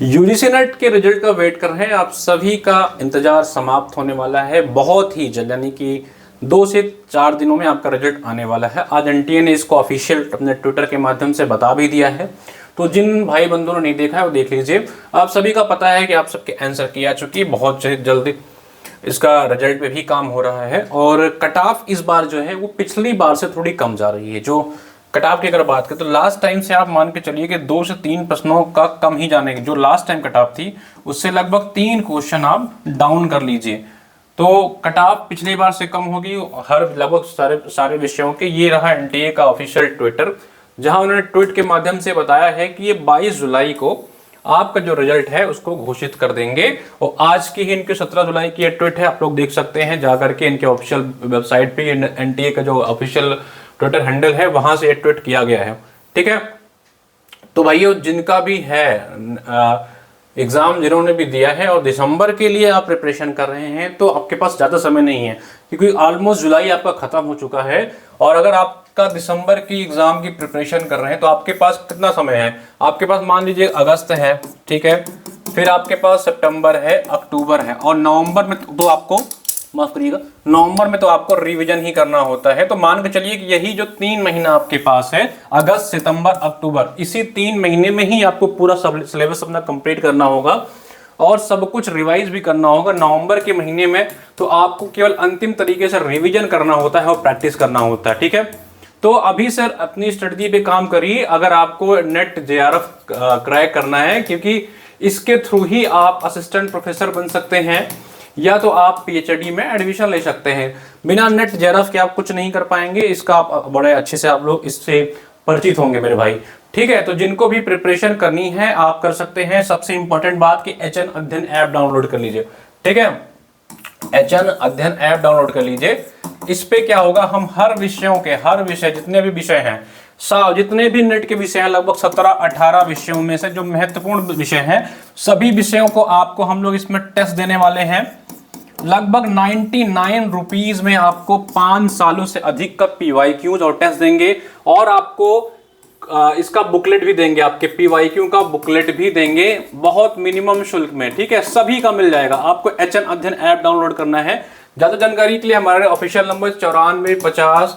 UGC net के result का wait कर रहे हैं आप सभी का इंतजार समाप्त होने वाला है बहुत ही जल्द, यानी कि 2 से 4 दिनों में आपका रिजल्ट आने वाला है। आज एनटीए ने इसको ऑफिशियल अपने ट्विटर के माध्यम से बता भी दिया है, तो जिन भाई बंधुओं ने नहीं देखा है वो देख लीजिए। आप सभी का पता है कि आप सबके आंसर की आ चुकी है, बहुत जल्दी इसका रिजल्ट पे भी काम हो रहा है। और कट ऑफ इस बार जो है वो पिछली बार से थोड़ी कम जा रही है। जो कट ऑफ की अगर बात करें तो लास्ट टाइम से आप मान के चलिए कि 2 से 3 प्रश्नों का कम ही जाने की जो लास्ट टाइम कट ऑफ थी उससे लगभग 3 क्वेश्चन आप डाउन कर लीजिए, तो कट ऑफ पिछली बार से कम होगी हर लगभग सारे विषयों के। ये रहा एनटीए का ऑफिशियल ट्विटर, जहां उन्होंने ट्वीट के माध्यम से बताया है कि ये 22 जुलाई को आपका जो रिजल्ट है उसको घोषित कर देंगे। और आज की ही इनके 17 जुलाई की ट्वीट है, आप लोग देख सकते हैं जाकर के इनके ऑफिशियल वेबसाइट पे एनटीए का जो ऑफिशियल ट्विटर हैंडल है वहां से ट्वीट किया गया है। ठीक है, तो भाइयों जिनका भी है एग्जाम जिन्होंने भी दिया है और दिसंबर के लिए आप प्रिपरेशन कर रहे हैं तो आपके पास ज़्यादा समय नहीं है, क्योंकि ऑलमोस्ट जुलाई आपका ख़त्म हो चुका है। और अगर आपका दिसंबर की एग्ज़ाम की प्रिपरेशन कर रहे हैं तो आपके पास कितना समय है, आपके पास मान लीजिए अगस्त है, ठीक है, फिर आपके पास सितंबर है, अक्टूबर है, और नवंबर में तो आपको माफ करिएगा नवंबर में तो आपको रिवीजन ही करना होता है। तो मान के चलिए कि यही जो 3 महीना आपके पास है, अगस्त सितंबर अक्टूबर, इसी 3 महीने में ही आपको पूरा सिलेबस अपना कंप्लीट करना होगा और सब कुछ रिवाइज भी करना होगा। नवंबर के महीने में तो आपको केवल अंतिम तरीके से रिवीजन करना होता है और प्रैक्टिस करना होता है। ठीक है, तो अभी सर अपनी स्ट्रेटजी पे काम करिए अगर आपको नेट जेआरएफ क्रैक करना है, क्योंकि इसके थ्रू ही आप असिस्टेंट प्रोफेसर बन सकते हैं या तो आप पीएचडी में एडमिशन ले सकते हैं। बिना नेट जेआरएफ के आप कुछ नहीं कर पाएंगे, इसका आप बड़े अच्छे से आप लोग इससे परिचित होंगे मेरे भाई। ठीक है, तो जिनको भी प्रिपरेशन करनी है आप कर सकते हैं। सबसे इंपॉर्टेंट बात कि एचएन अध्ययन ऐप डाउनलोड कर लीजिए। ठीक है, एचएन अध्ययन ऐप डाउनलोड कर लीजिए। इस पे क्या होगा, हम हर विषय जितने भी विषय हैं, जितने भी नेट के विषय हैं, लगभग 17-18 विषयों में से जो महत्वपूर्ण विषय हैं सभी विषयों को आपको हम लोग इसमें टेस्ट देने वाले हैं। लगभग 99 रुपीज में आपको 5 सालों से अधिक का पीवाईक्यूज और टेस्ट देंगे, और आपको इसका बुकलेट भी देंगे, आपके पीवाईक्यू का बुकलेट भी देंगे बहुत मिनिमम शुल्क में। ठीक है, सभी का मिल जाएगा। आपको एचएन अध्ययन ऐप डाउनलोड करना है। ज्यादा जानकारी के लिए हमारे ऑफिशियल नंबर 94 50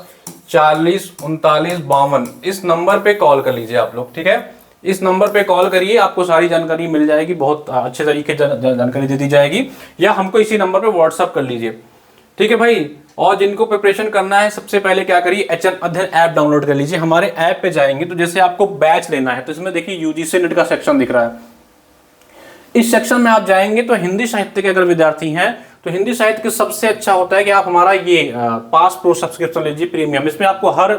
40 39 52 इस नंबर पे कॉल कर लीजिए आप लोग। ठीक है, इस नंबर पे कॉल करिए, आपको सारी जानकारी मिल जाएगी, बहुत अच्छे तरीके से जानकारी दे दी जाएगी, या हमको इसी नंबर पे व्हाट्सअप कर लीजिए। ठीक है भाई, और जिनको प्रिपरेशन करना है सबसे पहले क्या करिए, एचएन अध्ययन ऐप डाउनलोड कर लीजिए। हमारे ऐप पे जाएंगे तो जैसे आपको बैच लेना है तो इसमें देखिए यूजीसी नेट का सेक्शन दिख रहा है। इस सेक्शन में आप जाएंगे तो हिंदी साहित्य के अगर विद्यार्थी हैं तो हिंदी साहित्य के सबसे अच्छा होता है कि आप हमारा ये पास प्रो सब्सक्रिप्शन लीजिए प्रीमियम। इसमें आपको हर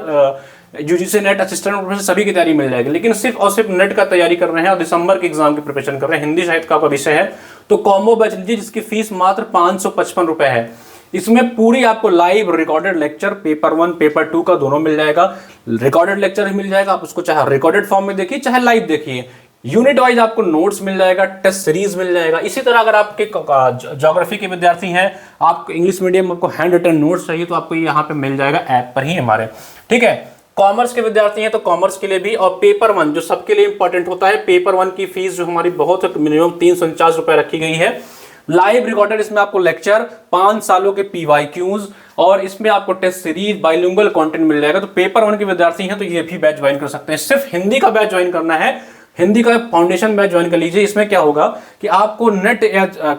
यूजीसी नेट असिस्टेंट प्रोफेसर सभी की तैयारी मिल जाएगी। लेकिन सिर्फ और सिर्फ नेट का तैयारी कर रहे हैं और दिसंबर के एग्जाम की प्रिपरेशन कर रहे हैं, हिंदी साहित्य का विषय है तो कॉम्बो बैच लीजिए जिसकी फीस मात्र 555 रुपए है। इसमें पूरी आपको live recorded lecture paper 1 paper 2 का दोनों मिल जाएगा। रिकॉर्डेड लेक्चर भी मिल जाएगा, आप उसको चाहे रिकॉर्डेड फॉर्म में देखिए चाहे लाइव देखिए। यूनिट वाइज आपको नोट्स मिल जाएगा, टेस्ट सीरीज मिल जाएगा। इसी तरह अगर आपके ज्योग्राफी के विद्यार्थी हैं, आपको इंग्लिश मीडियम आपको हैंड रिटन नोट्स चाहिए तो आपको यहाँ पे मिल जाएगा ऐप पर ही हमारे। ठीक है, कॉमर्स के विद्यार्थी हैं तो कॉमर्स के लिए भी, और पेपर 1 जो सबके लिए इंपॉर्टेंट होता है, पेपर 1 की फीस जो हमारी बहुत मिनिमम 349 रुपए रखी गई है। लाइव रिकॉर्डेड इसमें आपको लेक्चर, 5 सालों के पीवाईक्यूज, और इसमें आपको टेस्ट सीरीज बाइलिंगुअल कंटेंट मिल जाएगा। तो पेपर 1 के विद्यार्थी हैं तो ये भी बैच ज्वाइन कर सकते हैं। सिर्फ हिंदी का बैच ज्वाइन करना है, हिंदी का फाउंडेशन बैच ज्वाइन कर लीजिए। इसमें क्या होगा कि आपको नेट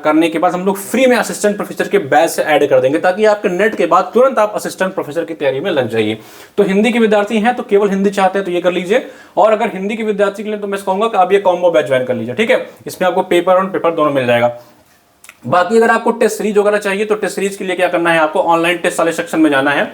करने के बाद हम लोग फ्री में असिस्टेंट प्रोफेसर के बैच से ऐड कर देंगे, ताकि आपके नेट के बाद तुरंत आप असिस्टेंट प्रोफेसर की तैयारी में लग जाइए। तो हिंदी के विद्यार्थी हैं तो केवल हिंदी चाहते हैं तो ये कर लीजिए, और अगर हिंदी के विद्यार्थी के लिए तो मैं कहूंगा कि आप ये कॉम्बो बैच ज्वाइन कर लीजिए। ठीक है, इसमें आपको पेपर 1 पेपर दोनों मिल जाएगा। बाकी अगर आपको टेस्ट सीरीज वगैरह चाहिए तो टेस्ट सीरीज के लिए क्या करना है, आपको ऑनलाइन टेस्ट वाले सेक्शन में जाना है।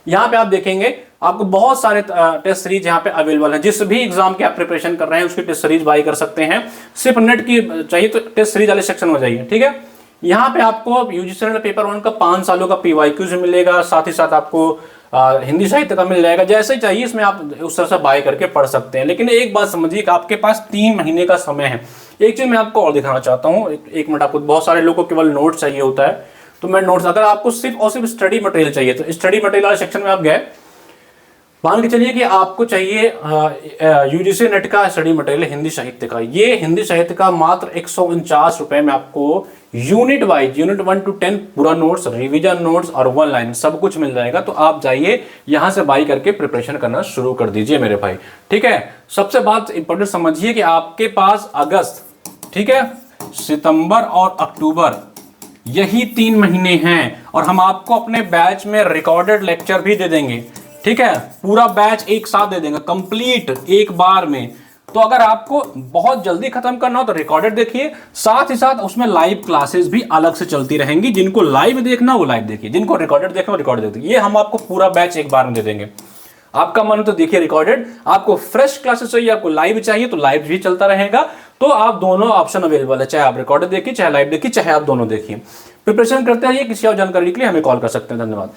यहाँ पे आप देखेंगे आपको बहुत सारे टेस्ट सीरीज यहाँ पे अवेलेबल है। जिस भी एग्जाम की आप प्रिपरेशन कर रहे हैं उसकी टेस्ट सीरीज बाई कर सकते हैं। सिर्फ नेट की चाहिए तो टेस्ट सीरीज वाले सेक्शन में जाइए। ठीक है, यहाँ पे आपको यूजीसी नेट पेपर 1 का 5 सालों का पीवाईक्यूज मिलेगा, साथ ही साथ आपको हिंदी साहित्य का मिल जाएगा। जैसे ही चाहिए इसमें आप उस तरह से बाय करके पढ़ सकते हैं। लेकिन एक बात समझिए कि आपके पास 3 महीने का समय है। एक चीज मैं आपको और दिखाना चाहता हूँ, एक मिनट। आपको बहुत सारे लोगों को केवल नोट चाहिए होता है, तो मैं नोट्स, अगर आपको सिर्फ और सिर्फ स्टडी मटेरियल चाहिए तो स्टडी मटेरियल वाले सेक्शन में आप गए मान के चलिए कि आपको चाहिए यूजीसी नेट का स्टडी मटेरियल हिंदी साहित्य का। ये हिंदी साहित्य का मात्र 149 रुपए में आपको यूनिट वाइज, यूनिट 1 to 10 पूरा नोट्स, रिवीजन नोट्स और वन लाइन सब कुछ मिल जाएगा। तो आप जाइए यहां से बाई करके प्रिपरेशन करना शुरू कर दीजिए मेरे भाई, ठीक है। सबसे बात इंपॉर्टेंट समझिए कि आपके पास अगस्त, ठीक है, सितंबर और अक्टूबर, यही 3 महीने हैं और हम आपको अपने बैच में रिकॉर्डेड लेक्चर भी दे देंगे, ठीक है। पूरा बैच एक साथ दे देंगे कंप्लीट एक बार में। तो अगर आपको बहुत जल्दी खत्म करना हो तो रिकॉर्डेड देखिए, साथ ही साथ उसमें लाइव क्लासेस भी अलग से चलती रहेंगी। जिनको लाइव देखना वो लाइव देखिए, जिनको रिकॉर्डेड देखना वो रिकॉर्डेड देखिए। ये हम आपको पूरा बैच एक बार में दे देंगे। आपका मन तो देखिए रिकॉर्डेड, आपको फ्रेश क्लासेस चाहिए, आपको लाइव चाहिए तो लाइव भी चलता रहेगा। तो आप दोनों ऑप्शन अवेलेबल है, चाहे आप रिकॉर्डेड देखिए, चाहे लाइव देखिए, चाहे आप दोनों देखिए। प्रिपरेशन करते रहिए। किसी और जानकारी के लिए हमें कॉल कर सकते हैं। धन्यवाद।